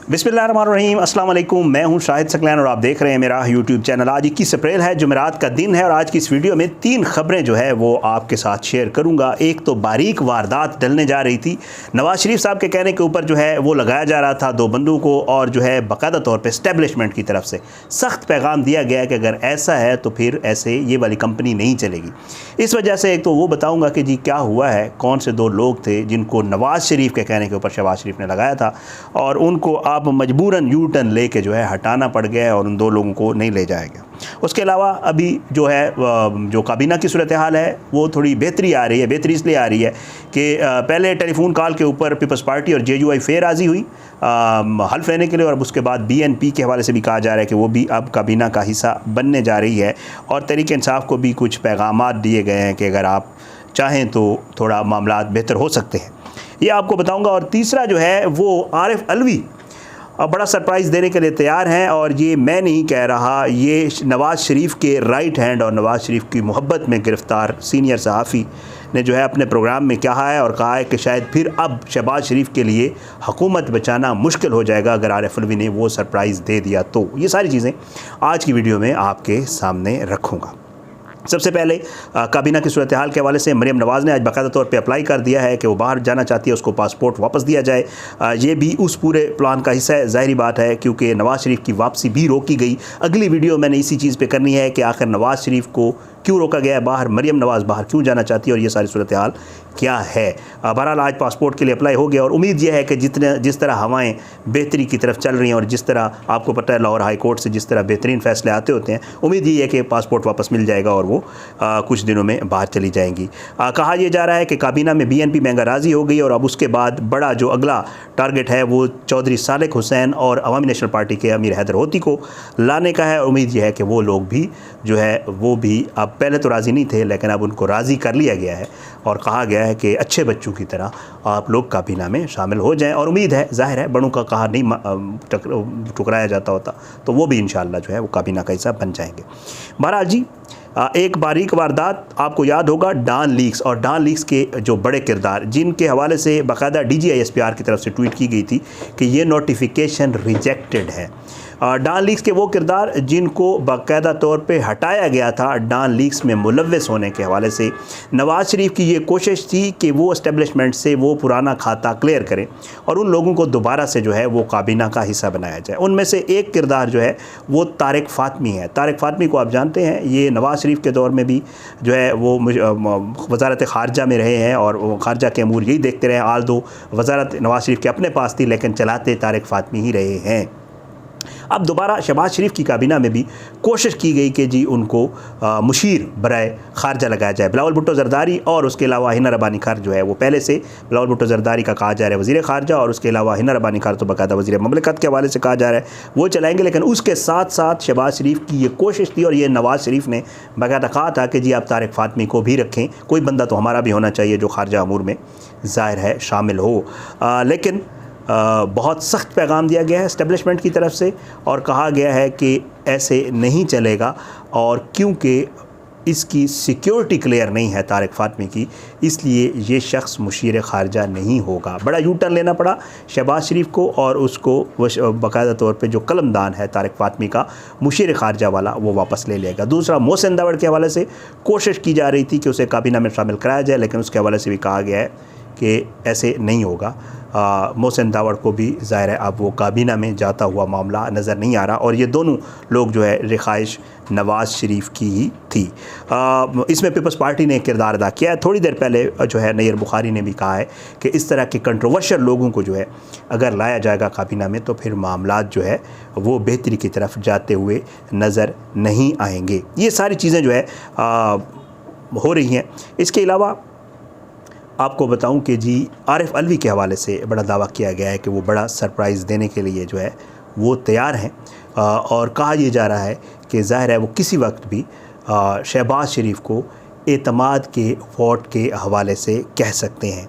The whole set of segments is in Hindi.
बिस्मिल्लाहिर्रहमानिर्रहीम, अस्सलाम वालेकुम। मैं हूं शाहिद सकलैन और आप देख रहे हैं मेरा यूट्यूब चैनल। आज 21 अप्रैल है, जुमेरात का दिन है और आज की इस वीडियो में 3 खबरें जो है वो आपके साथ शेयर करूंगा। एक तो बारीक वारदात डलने जा रही थी, नवाज शरीफ साहब के कहने के ऊपर जो है वो लगाया जा रहा था 2 बंदों को, और जो है बाकायदा तौर पर इस्टेब्लिशमेंट की तरफ से सख्त पैगाम दिया गया कि अगर ऐसा है तो फिर ऐसे ये वाली कंपनी नहीं चलेगी। इस वजह से एक तो वो बताऊँगा कि जी क्या हुआ है, कौन से 2 लोग थे जिनको नवाज शरीफ के कहने के ऊपर शहबाज शरीफ ने लगाया था और उनको अब मजबूरन यू टर्न लेके जो है हटाना पड़ गया है और उन 2 लोगों को नहीं ले जाया गया। उसके अलावा अभी जो है जो काबीना की सूरत हाल है वो थोड़ी बेहतरी आ रही है। बेहतरी इसलिए आ रही है कि पहले टेलीफोन कॉल के ऊपर पीपल्स पार्टी और जेयूआई फेर राज़ी हुई हल्फ लेने के लिए, और उसके बाद बीएनपी के हवाले से भी कहा जा रहा है कि वो भी अब काबीना का हिस्सा बनने जा रही है, और तहरीक इंसाफ को भी कुछ पैगामात दिए गए हैं कि अगर आप चाहें तो थोड़ा मामलात बेहतर हो सकते हैं। ये आपको बताऊँगा। और तीसरा जो है वो आरिफ अलवी बड़ा सरप्राइज़ देने के लिए तैयार हैं, और ये मैं नहीं कह रहा, ये नवाज़ शरीफ के राइट हैंड और नवाज़ शरीफ की मोहब्बत में गिरफ़्तार सीनियर सहाफ़ी ने जो है अपने प्रोग्राम में कहा है, और कहा है कि शायद फिर अब शहबाज शरीफ के लिए हुकूमत बचाना मुश्किल हो जाएगा अगर आरिफ अलवी ने वो सरप्राइज़ दे दिया तो। ये सारी चीज़ें आज की वीडियो में आपके सामने रखूँगा। सबसे पहले काबीना की सूरत हाल के हवाले से मरियम नवाज़ ने आज बाकायदा तौर पे अप्लाई कर दिया है कि वो बाहर जाना चाहती है, उसको पासपोर्ट वापस दिया जाए। ये भी उस पूरे प्लान का हिस्सा है, ज़ाहिरी बात है, क्योंकि नवाज़ शरीफ की वापसी भी रोकी गई। अगली वीडियो मैंने इसी चीज़ पे करनी है कि आखिर नवाज़ शरीफ को क्यों रोका गया है बाहर, मरियम नवाज़ बाहर क्यों जाना चाहती है, और ये सारी सूरत हाल क्या है। बहरहाल आज पासपोर्ट के लिए अप्लाई हो गया और उम्मीद यह है कि जिस तरह हवाएं बेहतरी की तरफ चल रही हैं और जिस तरह आपको पता है लाहौर हाई कोर्ट से जिस तरह बेहतरीन फ़ैसले आते होते हैं, उम्मीद ये है कि पासपोर्ट वापस मिल जाएगा और वो कुछ दिनों में बाहर चली जाएंगी। कहा यह जा रहा है कि काबीना में बीएनपी महंगा राज़ी हो गई और अब उसके बाद बड़ा जो अगला टारगेट है वो चौधरी सालेक हुसैन और अवामी नेशनल पार्टी के अमीर हैदर होती को लाने का है। उम्मीद यह है कि वो लोग भी जो है वो भी अब पहले तो राज़ी नहीं थे, लेकिन अब उनको राज़ी कर लिया गया है और कहा गया है कि अच्छे बच्चों की तरह आप लोग काबीना में शामिल हो जाएं। और उम्मीद है, ज़ाहिर है, बड़ों का कहा नहीं ठुकराया जाता होता, तो वो भी इंशाअल्लाह जो है वो काबीना का हिस्सा बन जाएंगे। बहरहाल जी, एक बारीक वारदात आपको याद होगा, डॉन लीक्स, और डॉन लीक्स के जो बड़े किरदार जिनके हवाले से बाकायदा DGI-SPR की तरफ से ट्वीट की गई थी कि ये नोटिफिकेशन रिजेक्टेड है। डॉन लीक्स के वो किरदार जिनको बाकायदा तौर पे हटाया गया था डॉन लीक्स में मुलव्वस होने के हवाले से, नवाज़ शरीफ की ये कोशिश थी कि वो एस्टेब्लिशमेंट से वो पुराना खाता क्लियर करें और उन लोगों को दोबारा से जो है वो काबीना का हिस्सा बनाया जाए। उनमें से एक किरदार जो है वो तारिक फ़ातमी है। तारिक फ़ातमी को आप जानते हैं, ये नवाज़ शरीफ के दौर में भी जो है वो वज़ारत ख़ारजा में रहे हैं और ख़ारजा के अमूर यही देखते रहे। आल दो वज़ारत नवाज़ शरीफ के अपने पास थी, लेकिन चलाते तारिक फ़ातमी ही रहे हैं। अब दोबारा शहबाज शरीफ की काबीना में भी कोशिश की गई कि जी उनको मुशीर बराए ख़ारजा लगाया जाए। बिलावल भुट्टो ज़रदारी और उसके अलावा हिना रब्बानी खार जो है वो पहले से बिलावल भुट्टो ज़रदारी का कहा जा रहा है वज़ीर ख़ारजा, और उसके अलावा हिना रब्बानी खार तो बाकायदा वज़ीर ममलिकत के हवाले से कहा जा रहा है वो चलाएँगे। लेकिन उसके साथ साथ शहबाज शरीफ की ये कोशिश थी और ये नवाज़ शरीफ ने बाकायदा कहा था कि जी आप तारिक फ़ातमी को भी रखें, कोई बंदा तो हमारा भी होना चाहिए जो ख़ारजा अमूर में ज़ाहिर है शामिल हो। लेकिन बहुत सख्त पैगाम दिया गया है इस्टेब्लिशमेंट की तरफ से और कहा गया है कि ऐसे नहीं चलेगा, और क्योंकि इसकी सिक्योरिटी क्लियर नहीं है तारिक फ़ातमी की, इसलिए ये शख्स मुशीर ख़ारजा नहीं होगा। बड़ा यू टर्न लेना पड़ा शहबाज शरीफ को, और उसको बाकायदा तौर पे जो कलमदान है तारिक फ़ातमी का मुशीर ख़ारजा वाला वो वापस ले लेगा। दूसरा, मोहसिन दावड़ के हवाले से कोशिश की जा रही थी कि उसे काबीना में शामिल कराया जाए, लेकिन उसके हवाले से भी कहा गया है कि ऐसे नहीं होगा। मोहसिन दावड़ को भी ज़ाहिर है अब वो काबीना में जाता हुआ मामला नज़र नहीं आ रहा, और ये दोनों लोग जो है रिहाइश नवाज़ शरीफ की ही थी। इसमें पीपल्स पार्टी ने किरदार अदा किया है। थोड़ी देर पहले जो है नैयर बुखारी ने भी कहा है कि इस तरह के कंट्रोवर्शियल लोगों को जो है अगर लाया जाएगा काबीना में तो फिर मामलात जो है वो बेहतरी की तरफ जाते हुए नज़र नहीं आएंगे। ये सारी चीज़ें जो है हो रही हैं। इसके अलावा आपको बताऊं कि जी आरिफ अलवी के हवाले से बड़ा दावा किया गया है कि वो बड़ा सरप्राइज़ देने के लिए जो है वो तैयार हैं, और कहा यह जा रहा है कि ज़ाहिर है वो किसी वक्त भी शहबाज शरीफ को एतमाद के वोट के हवाले से कह सकते हैं।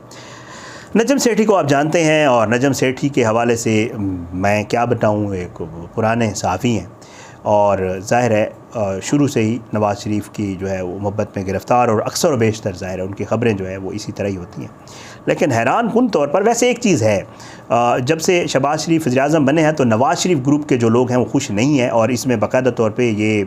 नजम सेठी को आप जानते हैं, और नजम सेठी के हवाले से मैं क्या बताऊं, एक पुराने सहाफ़ी हैं और ज़ाहिर है शुरू से ही नवाज़ शरीफ की जो है वो मोहब्बत में गिरफ़्तार, और अक्सर व बेशतर ज़ाहिर है उनकी ख़बरें जो है वो इसी तरह ही होती हैं। लेकिन हैरान कुन तौर पर वैसे एक चीज़ है, जब से शहबाज शरीफ वज़ीर-ए-आज़म बने हैं तो नवाज़ शरीफ ग्रुप के जो लोग हैं वो खुश नहीं हैं, और इसमें बाकायदा तौर पे ये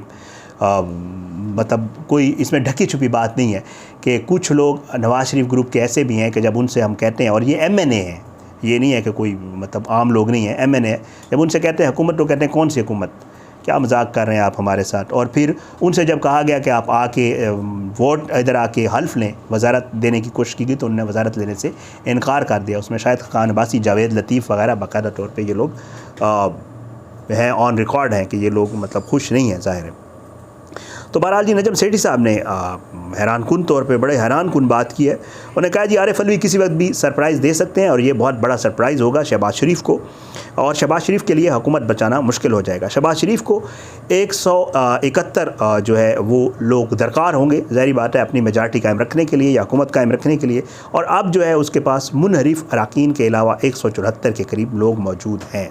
मतलब कोई इसमें ढकी छुपी बात नहीं है कि कुछ लोग नवाज़ शरीफ ग्रुप के ऐसे भी हैं कि जब उनसे हम कहते हैं, और ये MNA हैं, ये नहीं है कि कोई मतलब आम लोग नहीं है, MNA है, जब उनसे कहते हैं हुकूमत तो कहते हैं कौन सी हुकूमत, क्या मजाक कर रहे हैं आप हमारे साथ। और फिर उनसे जब कहा गया कि आप आके वोट इधर आके हल्फ लें, वजारत देने की कोशिश की गई तो उन्होंने वजारत लेने से इनकार कर दिया। उसमें शायद खान अब्बासी, जावेद लतीफ़ वगैरह बाकायदा तौर पे ये लोग हैं, ऑन रिकॉर्ड हैं कि ये लोग मतलब खुश नहीं हैं, ज़ाहिर है। तो बहरहाल जी नजम सेठी साहब ने हैरान कुन तौर पे बड़े हैरान कुन बात की है। उन्होंने कहा जी आरिफ अलवी किसी वक्त भी सरप्राइज़ दे सकते हैं, और ये बहुत बड़ा सरप्राइज़ होगा शहबाज शरीफ को, और शहबाज शरीफ के लिए हुकूमत बचाना मुश्किल हो जाएगा। शहबाज शरीफ को 171 जो है वो लोग दरकार होंगे, ज़ाहिर बात है, अपनी मेजॉरिटी कायम रखने के लिए या हुकूमत कायम रखने के लिए, और अब जो है उसके पास मुनहरिफ अरकान के अलावा 174 के करीब लोग मौजूद हैं।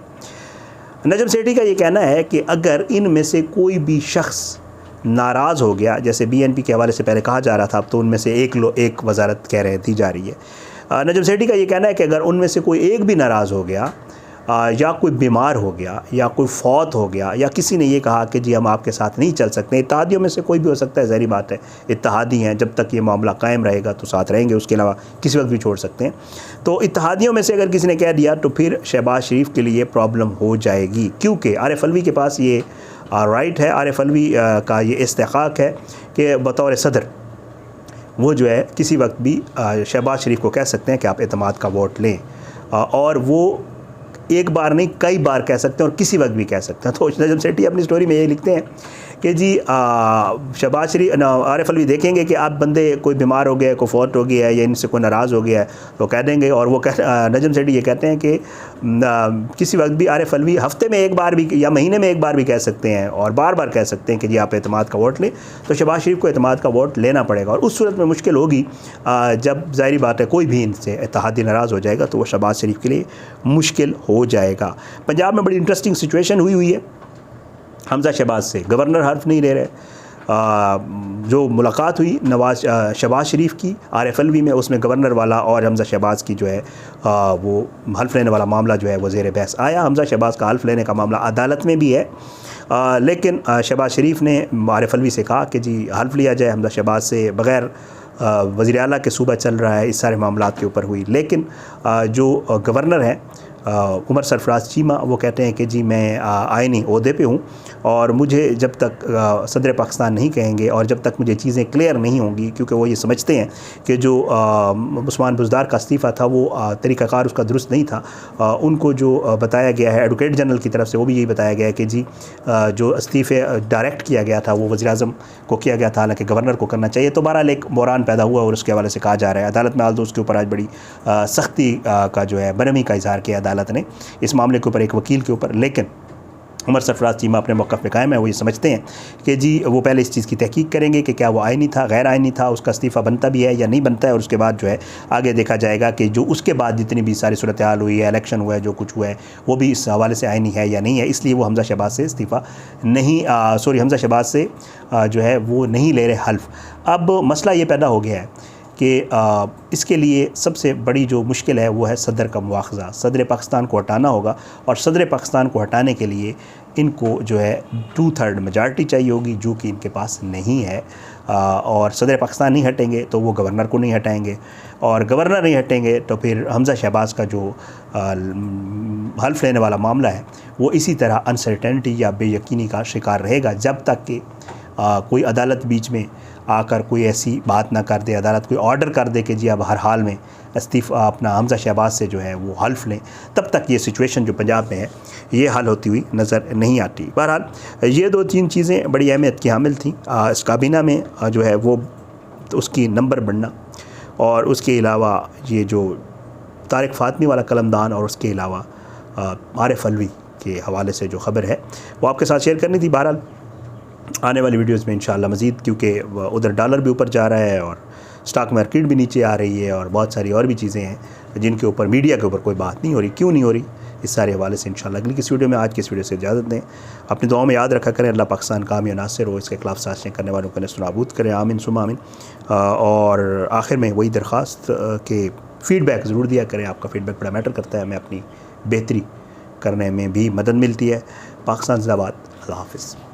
नजम सेठी का ये कहना है कि अगर इनमें से कोई भी शख्स नाराज़ हो गया, जैसे BNP के हवाले से पहले कहा जा रहा था, अब तो उनमें से एक वजारत कह रहे दी जा रही है। नजम सेठी का ये कहना है कि अगर उनमें से कोई एक भी नाराज़ हो गया, या कोई बीमार हो गया, या कोई फौत हो गया, या किसी ने ये कहा कि जी हम आपके साथ नहीं चल सकते, इत्तेहादियों में से कोई भी हो सकता है, ज़ाहिर बात है, इत्तेहादी हैं, जब तक ये मामला कायम रहेगा तो साथ रहेंगे, उसके अलावा किसी वक्त भी छोड़ सकते हैं। तो इत्तेहादियों में से अगर किसी ने कह दिया तो फिर शहबाज शरीफ के लिए प्रॉब्लम हो जाएगी, क्योंकि आरिफ अलवी के पास ये राइट है, आरिफ अलवी का ये इस्तेहक़ाक़ है कि बतौर सदर वो जो है किसी वक्त भी शहबाज शरीफ को कह सकते हैं कि आप एतमाद का वोट लें, और वो एक बार नहीं कई बार कह सकते हैं, और किसी वक्त भी कह सकते हैं। तो नजम सेठी अपनी स्टोरी में ये लिखते हैं कि जी शहबाज शरीफ आरिफ अलवी देखेंगे कि आप बंदे कोई बीमार हो गया, कोई फौत हो गया है, या इनसे कोई नाराज़ हो गया है तो कह देंगे। और वो नजम सेठी ये कहते हैं कि किसी वक्त भी आरिफ अलवी हफ्ते में एक बार भी या महीने में एक बार भी कह सकते हैं, और बार बार कह सकते हैं कि जी आप एतमाद का वोट लें, तो शहबाज शरीफ को एतमाद का वोट लेना पड़ेगा। और उस सूरत में मुश्किल होगी जब ज़ाहिर बात है कोई भी इनसे इत्तेहादी नाराज़ हो जाएगा तो वो शहबाज शरीफ के लिए मुश्किल हो जाएगा। पंजाब में बड़ी इंटरेस्टिंग सिचुएशन हुई है हमज़ा शहबाज से, गवर्नर हल्फ नहीं ले रहे। जो मुलाकात हुई शहबाज शरीफ की आरिफ अलवी में, उसमें गवर्नर वाला और हमज़ा शहबाज की जो है वो हल्फ लेने वाला मामला जो है वो ज़ेर बहस आया। हमज़ा शहबाज का हल्फ लेने का मामला अदालत में भी है, लेकिन शहबाज शरीफ ने आरिफ अलवी से कहा कि जी हल्फ लिया जाए हमज़ा शहबाज से, बग़ैर वज़ीर आला के सूबा चल रहा है, इस सारे मामलात के ऊपर हुई। लेकिन जो गवर्नर हैं उमर सरफराज चीमा, वो कहते हैं कि जी मैं आइनी ओहदे पे हूँ, और मुझे जब तक सदर पाकिस्तान नहीं कहेंगे और जब तक मुझे चीज़ें क्लियर नहीं होंगी, क्योंकि वो ये समझते हैं कि जो उस्मान बुज़दार का इस्तीफ़ा था वो तरीक़ाकार उसका दुरुस्त नहीं था। उनको जो बताया गया है एडवोकेट जनरल की तरफ से, वो भी यही बताया गया है कि जी जो इस्तीफ़े डायरेक्ट किया गया था वो वज़ीर-ए-आज़म को किया गया था, हालांकि गवर्नर को करना चाहिए। तो बहरहाल एक बहरान पैदा हुआ और उसके हवाले से कहा जा रहा है अदालत में, हाल तो उसके ऊपर आज बड़ी सख्ती का जो है बरहमी का इज़हार किया अदालत ने इस मामले के ऊपर, एक वकील के ऊपर। लेकिन उमर सरफराज चीमा अपने मौक़िफ़ पे कायम है। वो ये समझते हैं कि जी वो पहले इस चीज़ की तहकीक करेंगे कि क्या वो आइनी था, गैर आइनी था, उसका इस्तीफ़ा बनता भी है या नहीं बनता है, और उसके बाद जो है आगे देखा जाएगा कि जो उसके बाद जितनी भी सारी सूरत हाल हुई है, इलेक्शन हुआ है, जो कुछ हुआ है, वो भी इस हवाले से आइनी है या नहीं है। इसलिए वो हमज़ा शहबाज से इस्तीफ़ा नहीं हमज़ा शहबाज से जो है वो नहीं ले रहे हल्फ। अब मसला ये पैदा हो गया है कि इसके लिए सबसे बड़ी जो मुश्किल है वो है सदर का मुआख़ज़ा। सदर पाकिस्तान को हटाना होगा, और सदर पाकिस्तान को हटाने के लिए इनको जो है 2/3 मेजॉरिटी चाहिए होगी, जो कि इनके पास नहीं है। और सदर पाकिस्तान नहीं हटेंगे तो वो गवर्नर को नहीं हटाएंगे, और गवर्नर नहीं हटेंगे तो फिर हमज़ा शहबाज का जो हल्फ लेने वाला मामला है वो इसी तरह अनसर्टेनिटी या बेयकीनी का शिकार रहेगा, जब तक कि कोई अदालत बीच में आकर कोई ऐसी बात ना कर दे, अदालत कोई ऑर्डर कर दे कि जी अब हर हाल में इस्तीफ़ा अपना हमज़ा शहबाज से जो है वो हल्फ लें, तब तक ये सिचुएशन जो पंजाब में है ये हल होती हुई नज़र नहीं आती। बहरहाल ये 2-3 चीज़ें बड़ी अहमियत की हामिल थी इस काबीना में जो है वो, तो उसकी नंबर बढ़ना, और उसके अलावा ये जो तारिक फ़ातमी वाला कलमदान, और उसके अलावा आरिफ अलवी के हवाले से जो ख़बर है वो आपके साथ शेयर करनी थी। बहरहाल आने वाली वीडियोज़ में इंशाअल्लाह मज़ीद, क्योंकि उधर डॉलर भी ऊपर जा रहा है और स्टॉक मार्केट भी नीचे आ रही है, और बहुत सारी और भी चीज़ें हैं जिनके ऊपर मीडिया के ऊपर कोई बात नहीं हो रही। क्यों नहीं हो रही, इस सारे हवाले से इंशाअल्लाह अगली किस वीडियो में, आज की इस वीडियो से इजाज़त दें। अपनी दुआओं में याद रखा करें, अल्लाह पाकिस्तान कामयाब नासिर हो, इसके खिलाफ साजिशें करने वालों को नस्ल नाबूद करें, आमीन सुम्मा आमीन। और आखिर में वही दरख्वास्त कि फ़ीडबैक ज़रूर दिया करें, आपका फ़ीडबैक बड़ा मैटर करता है, हमें अपनी बेहतरी करने में भी मदद मिलती है। पाकिस्तान जिंदाबाद। अल्लाह हाफ़िज़।